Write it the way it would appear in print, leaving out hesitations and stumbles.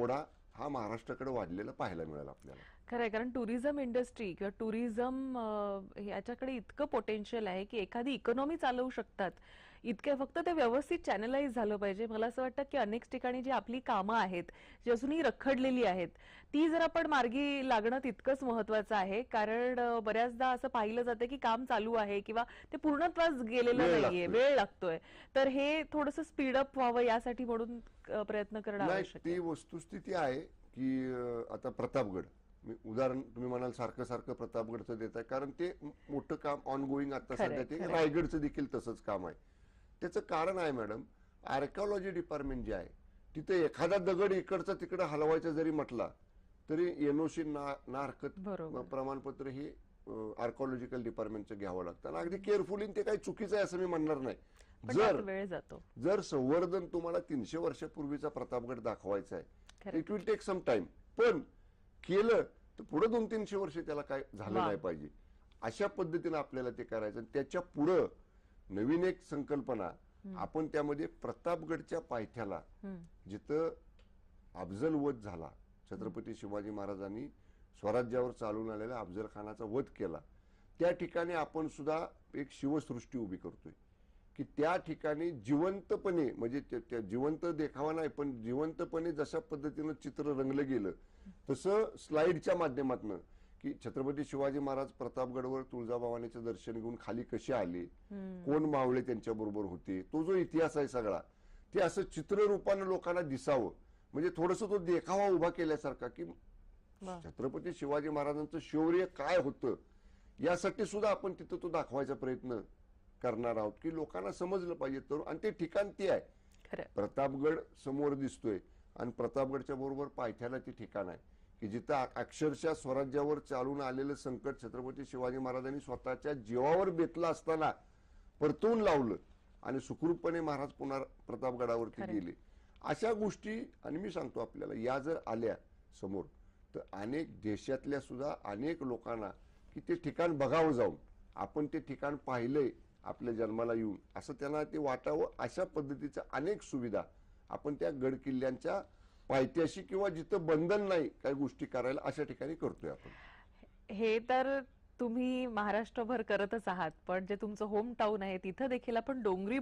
ओढा हा महाराष्ट्राकडे वाढलेला पाहायला मिळाला आपल्याला. खरंय, कारण टुरिझम इंडस्ट्री किंवा टुरिझम याच्याकडे इतकं पोटेन्शियल आहे की एखादी इकॉनॉमी चालवू शकतात इतके, फक्त ते व्यवस्थित चॅनलाइज झालं पाहिजे. मला असं वाटतं की अनेक ठिकाणी जी आपली कामं आहेत जी अजूनही रखडलेली आहेत ती जर आपण मार्गी लागणं तितकंच महत्वाचं आहे. कारण बऱ्याचदा असं पाहिलं जातं की काम चालू आहे किंवा ते पूर्णत्वास गेलेलं नाहीये, वेळ लागतोय. तर हे थोडंसं स्पीडअप व्हावं यासाठी म्हणून प्रयत्न करणं नाही, आवश्यक ती आहे. वस्तुस्थिती आहे की आता प्रतापगड, मी उदाहरण तुम्ही म्हणाल सारखं सारखं प्रतापगडचं देत आहे, कारण ते मोठं काम ऑन गोईंग आता खरंय, सध्या ते खरंय. रायगडचं देखील तसंच काम आहे. त्याचं कारण आहे मॅडम, आर्किओलॉजी डिपार्टमेंट जे आहे तिथे एखादा दगड इकडचा तिकडे हलवायचा जरी म्हटला तरी एनओसी ना हरकत बरोबर. प्रमाणपत्र हे आर्किओलॉजिकल डिपार्टमेंटचं घ्यावं लागतं आणि अगदी केअरफुली. ते काही चुकीचं आहे असं मी म्हणणार नाही. पण त्यात वेळ जातो. जर संवर्धन तुम्हाला 300 वर्षापूर्वीचा प्रतापगड दाखवायचा आहे, खरंय. It will take some time, पण केलं तर पुढे 200-300 वर्ष त्याला काय झालं वा. नाही पाहिजे. अशा पद्धतीने आपल्याला ते करायचं. आणि त्याच्या पुढं नवीन एक संकल्पना आपण त्यामध्ये प्रतापगडच्या पायथ्याला जिथं अफजल वध झाला, छत्रपती शिवाजी महाराजांनी स्वराज्यावर चालून आलेल्या अफजल खानाचा वध केला, त्या ठिकाणी आपण सुद्धा एक शिवसृष्टी उभी करतोय की त्या ठिकाणी जिवंतपणे, म्हणजे त्या जिवंत देखावा नाही पण जिवंतपणे जशा पद्धतीनं चित्र रंगलं गेलं तसं स्लाइडच्या माध्यमातून की छत्रपती शिवाजी महाराज प्रतापगडवर तुळजाभवानीचं दर्शन घेऊन खाली कसे आले, कोण मावळे त्यांच्या बरोबर होते, तो जो इतिहास आहे सगळा ते असं चित्ररूपानं लोकांना दिसावं, म्हणजे थोडस तो देखावा उभा केल्यासारखा की छत्रपती शिवाजी महाराजांचं शौर्य काय होतं यासाठी सुद्धा आपण तिथं तो दाखवायचा प्रयत्न करणार आहोत की लोकांना समजलं पाहिजे. तर आणि ते ठिकाण ते आहे, प्रतापगड समोर दिसतोय आणि प्रतापगडच्या बरोबर पायथ्याला ते ठिकाण आहे की जिथं अक्षरशः स्वराज्यावर चालून आलेलं संकट छत्रपती शिवाजी महाराजांनी स्वतःच्या जीवावर बेतलं असताना परतून लावलं आणि सुखरूपपणे महाराज पुन्हा प्रतापगडावरती गेले. अशा गोष्टी, आणि मी सांगतो आपल्याला, या जर आल्या समोर तर अनेक देशातल्या सुद्धा अनेक लोकांना की ते ठिकाण बघावं जाऊन, आपण ते ठिकाण पाहिलंय आपल्या जन्माला येऊन असं त्यांना ते वाटावं. अशा पद्धतीच्या अनेक सुविधा आपण त्या गड किल्ल्यांच्या पायथ्याशी किंवा जिथं बंधन नाही काही गोष्टी करायला अशा ठिकाणी करतोय आपण. हे तर तुम्ही महाराष्ट्रभर करतच आहात, पण जे तुमचं होम टाउन आहे तिथं देखील आपण डोंगरी